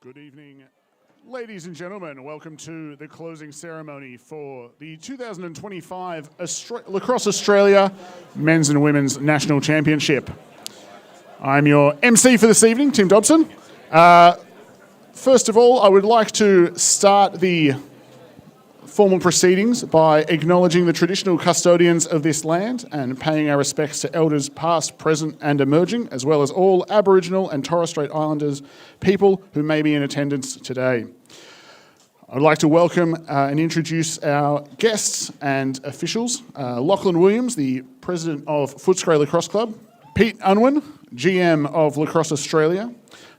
Good evening, ladies and gentlemen. Welcome to the closing ceremony for the 2025 Lacrosse Australia Men's and Women's National Championship. I'm your MC for this evening, Tim Dobson. First of all, I would like to start the formal proceedings by acknowledging the traditional custodians of this land and paying our respects to elders past, present and emerging, as well as all Aboriginal and Torres Strait Islanders people who may be in attendance today. I'd like to welcome and introduce our guests and officials. Lachlan Williams, the President of Footscray Lacrosse Club. Pete Unwin, GM of Lacrosse Australia.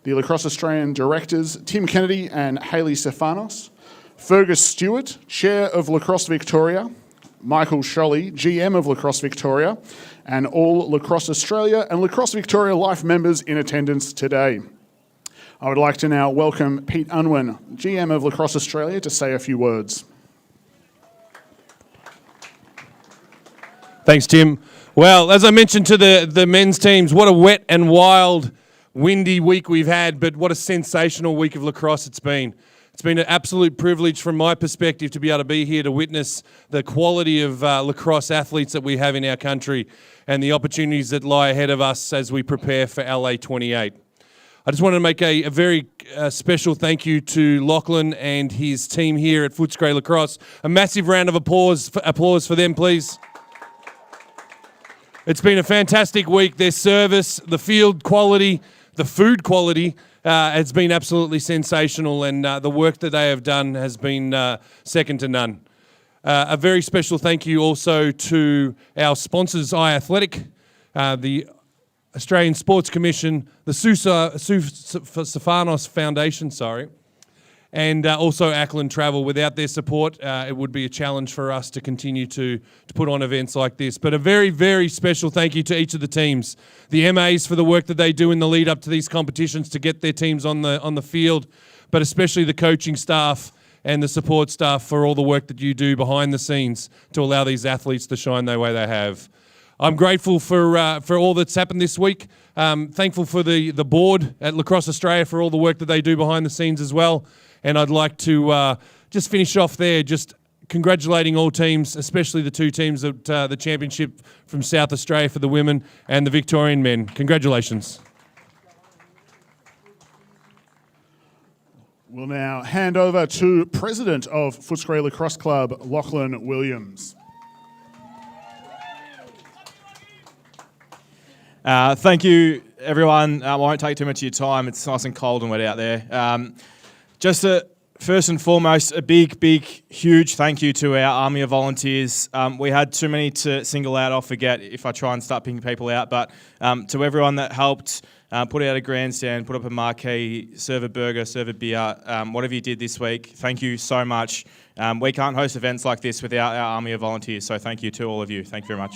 The Lacrosse Australian Directors, Tim Kennedy and Hayley Stefanos. Fergus Stewart, Chair of Lacrosse Victoria, Michael Sholly, GM of Lacrosse Victoria, and all Lacrosse Australia and Lacrosse Victoria Life members in attendance today. I would like to now welcome Pete Unwin, GM of Lacrosse Australia, to say a few words. Thanks, Tim. Well, as I mentioned to the men's teams, what a wet and wild, windy week we've had, but what a sensational week of lacrosse it's been. It's been an absolute privilege from my perspective to be able to be here to witness the quality of lacrosse athletes that we have in our country and the opportunities that lie ahead of us as we prepare for LA 28. I just wanted to make a very special thank you to Lachlan and his team here at Footscray Lacrosse. A massive round of applause for them, please. It's been a fantastic week. Their service, the field quality, the food quality, it's been absolutely sensational, and the work that they have done has been second to none. A very special thank you also to our sponsors, iAthletic, the Australian Sports Commission, the Stefanos Foundation, and also Ackland Travel. Without their support, it would be a challenge for us to continue to put on events like this. But a very, very special thank you to each of the teams. The MAs for the work that they do in the lead up to these competitions to get their teams on the field, but especially the coaching staff and the support staff for all the work that you do behind the scenes to allow these athletes to shine the way they have. I'm grateful for all that's happened this week. Thankful for the board at Lacrosse Australia for all the work that they do behind the scenes as well. And I'd like to just finish off there, just congratulating all teams, especially the two teams at the championship from South Australia for the women and the Victorian men. Congratulations. We'll now hand over to President of Footscray Lacrosse Club, Lachlan Williams. Thank you, everyone. I won't take too much of your time. It's nice and cold and wet out there. First and foremost, a big, huge thank you to our army of volunteers. We had too many to single out. I'll forget if I try and start picking people out. But to everyone that helped put out a grandstand, put up a marquee, serve a burger, serve a beer, whatever you did this week, thank you so much. We can't host events like this without our army of volunteers. So thank you to all of you. Thank you very much.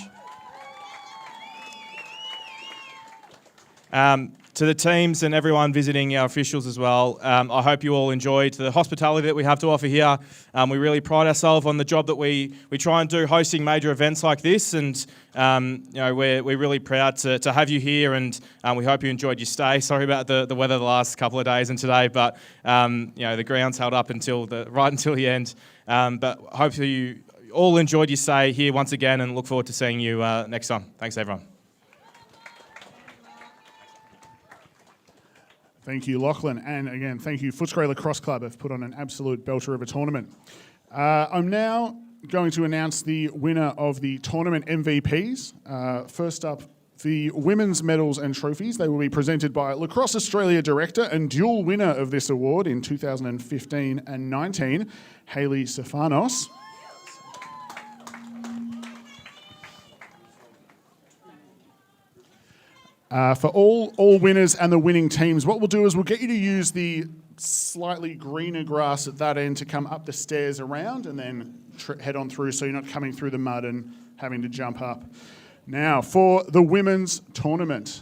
To the teams and everyone visiting, our officials as well, I hope you all enjoyed the hospitality that we have to offer here. We really pride ourselves on the job that we try and do, hosting major events like this, and we're really proud to have you here, and we hope you enjoyed your stay. Sorry about the weather the last couple of days and today, but the ground's held up right until the end. But hopefully you all enjoyed your stay here once again, and look forward to seeing you next time. Thanks, everyone. Thank you, Lachlan. And again, thank you, Footscray Lacrosse Club have put on an absolute belter of a tournament. I'm now going to announce the winner of the tournament MVPs. First up, the women's medals and trophies. They will be presented by Lacrosse Australia Director and dual winner of this award in 2015 and 19, Hayley Stefanos. For all winners and the winning teams, what we'll do is we'll get you to use the slightly greener grass at that end to come up the stairs around and then head on through so you're not coming through the mud and having to jump up. Now, for the women's tournament.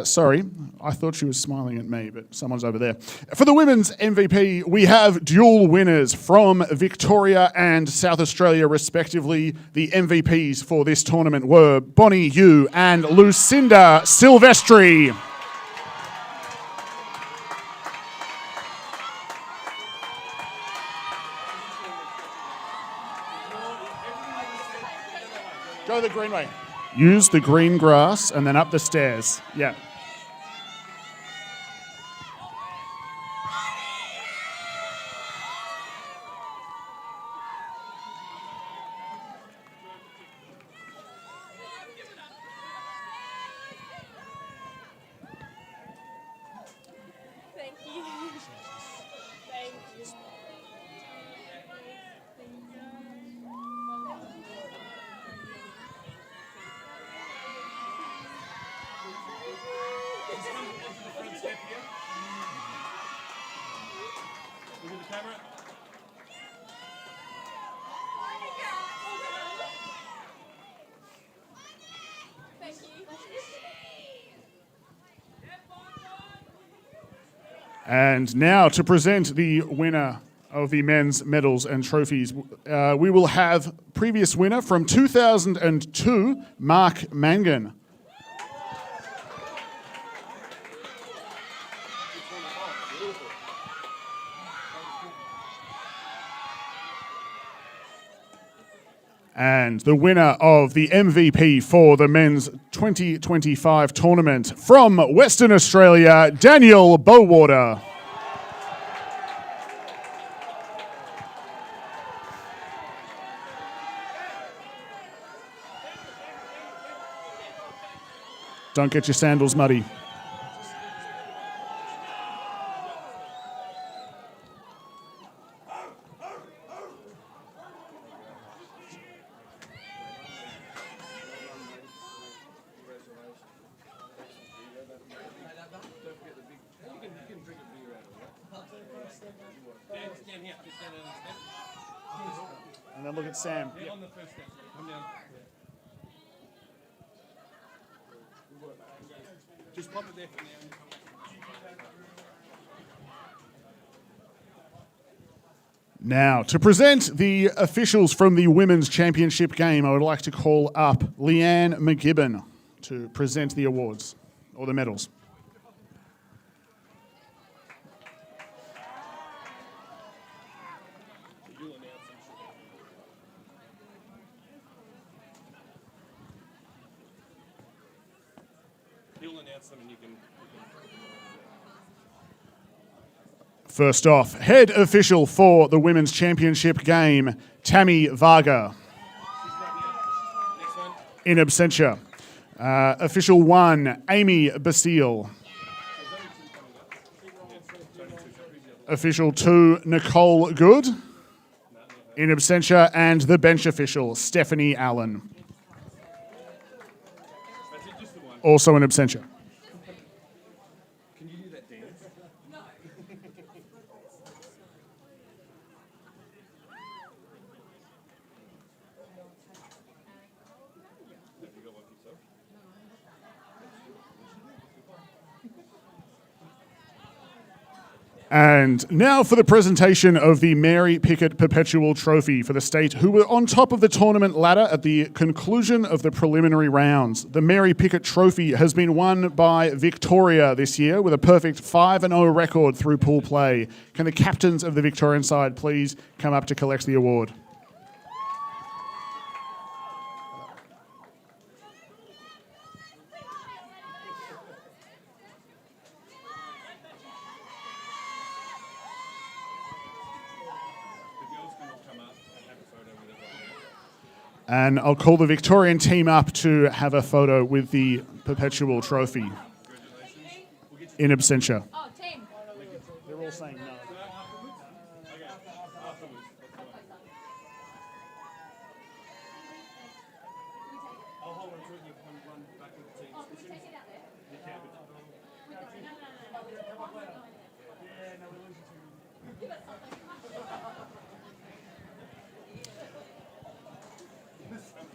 Sorry, I thought she was smiling at me, but someone's over there. For the women's MVP, we have dual winners from Victoria and South Australia, respectively. The MVPs for this tournament were Bonnie Yu and Lucinda Silvestri. Go the green way. Use the green grass and then up the stairs. Yeah. Thank you. Thank you. Thank you. And now to present the winner of the men's medals and trophies, we will have previous winner from 2002, Mark Mangan. And the winner of the MVP for the men's 2025 tournament from Western Australia, Daniel Bowater. Don't get your sandals muddy. And then look at Sam. On the first step. Come down. Just pop it there for now. Now, to present the officials from the Women's Championship game, I would like to call up Leanne McGibbon to present the awards, or the medals. He'll announce them and you can. First off, head official for the Women's Championship game, Tammy Varga. Next one. In absentia. Official 1, Amy Basile. Official 2, Nicole Good. In absentia. And the bench official, Stephanie Allen. That's it, just the one. Also in absentia. Can you do that dance? And now for the presentation of the Mary Pickett Perpetual Trophy for the state, who were on top of the tournament ladder at the conclusion of the preliminary rounds. The Mary Pickett Trophy has been won by Victoria this year with a perfect 5-0 record through pool play. Can the captains of the Victorian side please come up to collect the award? And I'll call the Victorian team up to have a photo with the Perpetual Trophy. In absentia. Oh, team. They're all saying no.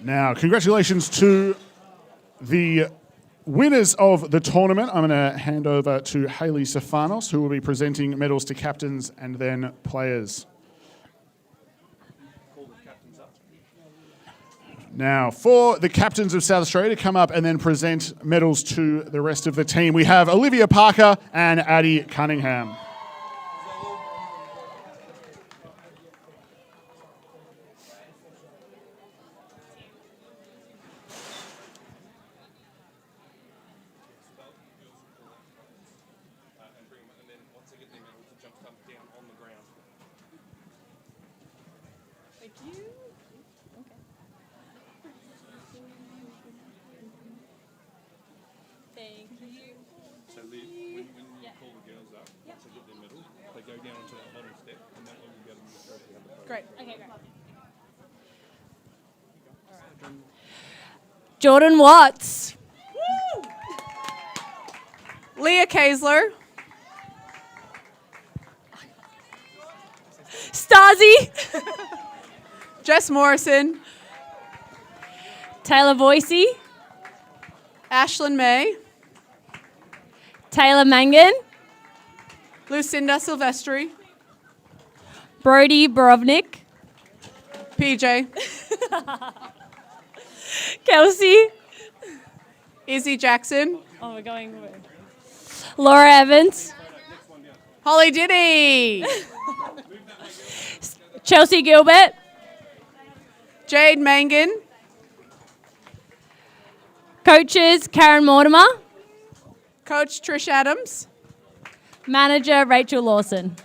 Now, congratulations to the winners of the tournament. I'm going to hand over to Hayley Stefanos, who will be presenting medals to captains and then players. Now, for the captains of South Australia to come up and then present medals to the rest of the team, we have Olivia Parker and Addie Cunningham. Great. Okay, great. Jordan Watts. Leah Kaesler. Stasi. Jess Morrison. Taylor Voicey. Ashlyn May. Taylor Mangan. Lucinda Silvestri. Brody Borovnik. PJ. Kelsey. Izzy Jackson. Oh, we're going. Laura Evans. Holly Diddy. Chelsea Gilbert. Jade Mangan. Coaches Karen Mortimer. Coach Trish Adams. Manager Rachel Lawson.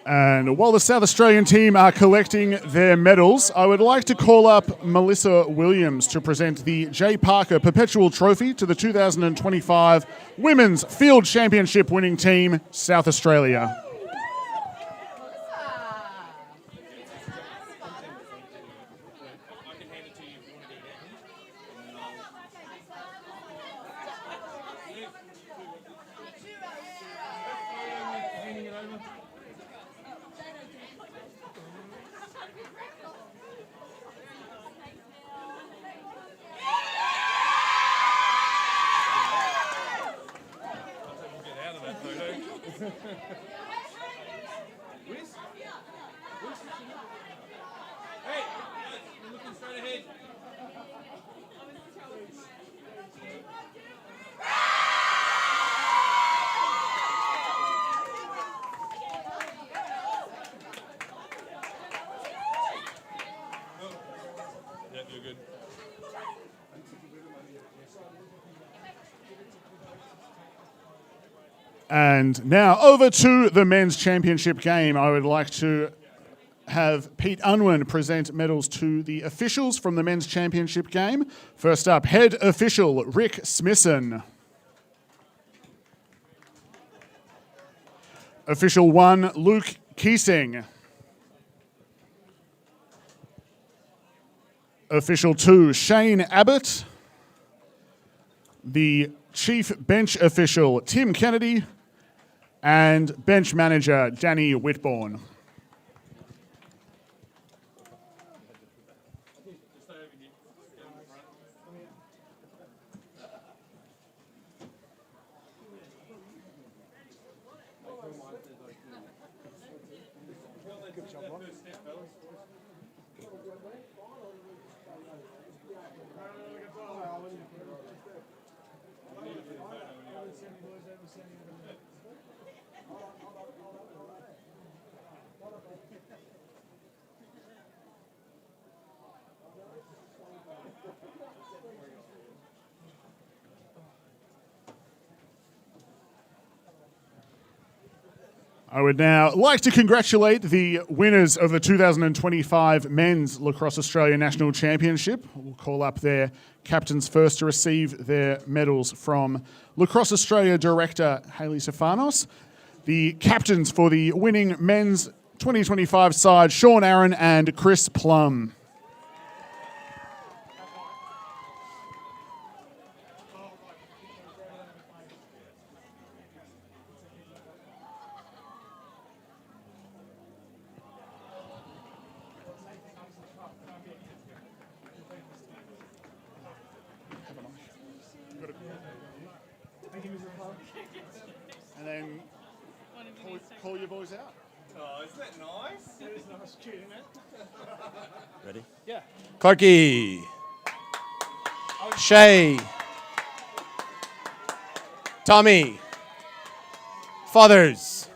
And while the South Australian team are collecting their medals, I would like to call up Melissa Williams to present the J. Parker Perpetual Trophy to the 2025 Women's Field Championship winning team, South Australia. And now over to the men's championship game. I would like to have Pete Unwin present medals to the officials from the men's championship game. First up, head official Rick Smithson. Official 1, Luke Keesing. Official 2, Shane Abbott. The chief bench official, Tim Kennedy. And bench manager, Danny Whitbourne. I would now like to congratulate the winners of the 2025 Men's Lacrosse Australia National Championship. We'll call up their captains first to receive their medals from Lacrosse Australia Director Hayley Stefanos. The captains for the winning Men's 2025 side, Sean Aaron and Chris Plum. And then call your boys out. Oh, isn't that nice? That is nice. Cute, isn't it? Ready? Yeah. Clarkey. Shay. Tommy. Fathers.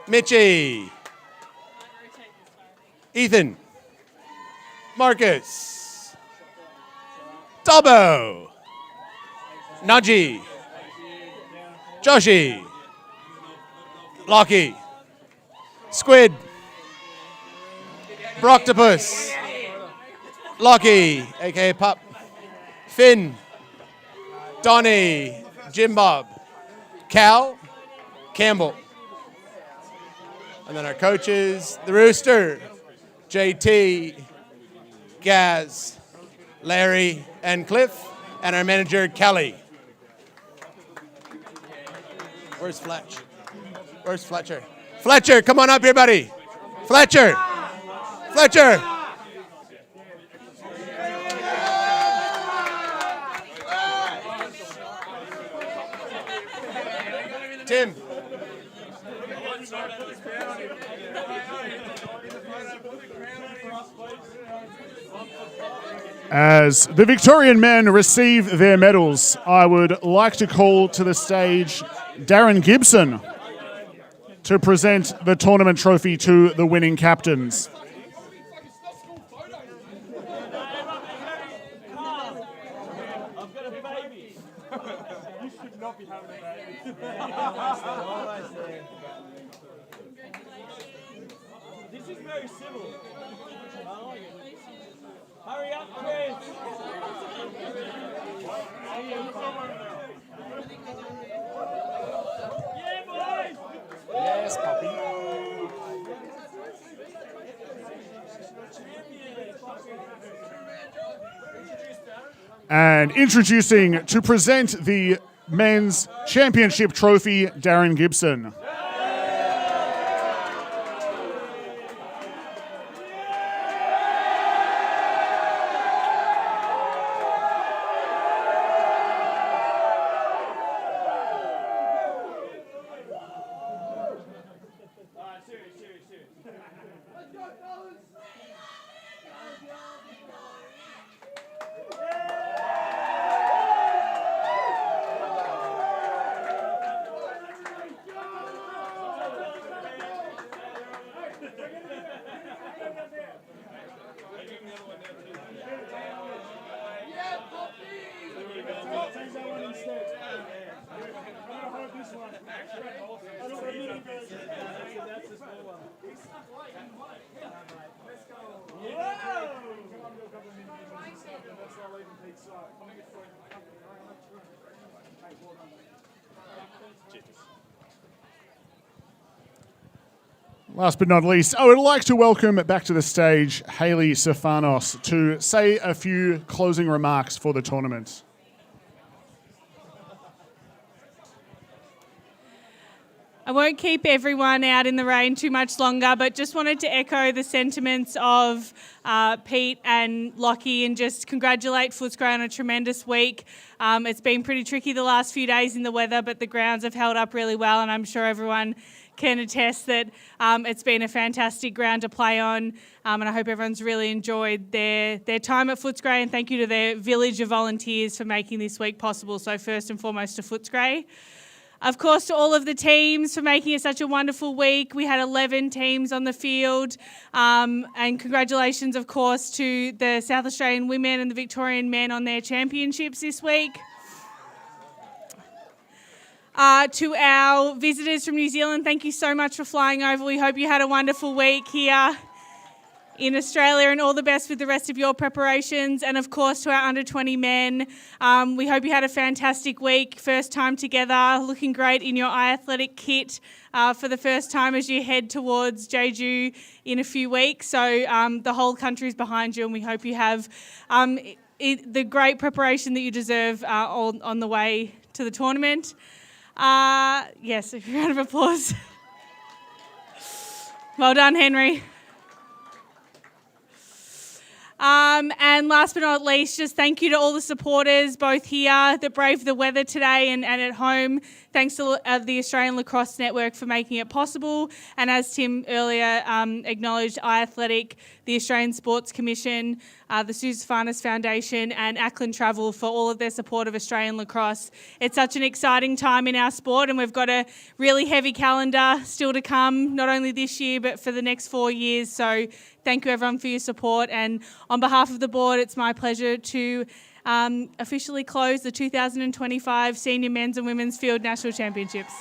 Mitchie. Ethan. Marcus. Dobbo. Najee. Joshi. Lockie. Squid. Broctopus. Lockie, aka Pup. Finn. Donnie. Jim Bob. Cal. Campbell. And then our coaches, the Rooster, JT, Gaz, Larry, and Cliff, and our manager, Kelly. Where's Fletch? Where's Fletcher? Fletcher, come on up here, buddy. Fletcher. Fletcher. Tim. As the Victorian men receive their medals, I would like to call to the stage Darren Gibson to present the tournament trophy to the winning captains. This is very civil. Hurry up, Chris. Yeah, boys. Yes, puppy. And introducing to present the men's championship trophy, Darren Gibson. Last but not least, I would like to welcome back to the stage Hayley Stefanos to say a few closing remarks for the tournament. I won't keep everyone out in the rain too much longer, but just wanted to echo the sentiments of Pete and Lockie and just congratulate Footscray on a tremendous week. It's been pretty tricky the last few days in the weather, but the grounds have held up really well, and I'm sure everyone can attest that it's been a fantastic ground to play on, and I hope everyone's really enjoyed their time at Footscray, and thank you to their village of volunteers for making this week possible. So first and foremost to Footscray. Of course, to all of the teams for making it such a wonderful week. We had 11 teams on the field. And congratulations, of course, to the South Australian women and the Victorian men on their championships this week. To our visitors from New Zealand, thank you so much for flying over. We hope you had a wonderful week here in Australia, and all the best with the rest of your preparations. And of course to our under 20 men, we hope you had a fantastic week. First time together, looking great in your iAthletic kit for the first time as you head towards Jeju in a few weeks. So the whole country's behind you, and we hope you have the great preparation that you deserve on the way to the tournament. Yes, a round of applause. Well done, Henry. And last but not least, just thank you to all the supporters, both here that braved the weather today and at home. Thanks to the Australian Lacrosse Network for making it possible. And as Tim earlier acknowledged, iAthletic, the Australian Sports Commission, the Susan Farnas Foundation and Ackland Travel for all of their support of Australian lacrosse. It's such an exciting time in our sport, and we've got a really heavy calendar still to come, not only this year but for the next 4 years. So thank you everyone for your support, and on behalf of the board, it's my pleasure to officially close the 2025 Senior Men's and Women's Field National Championships.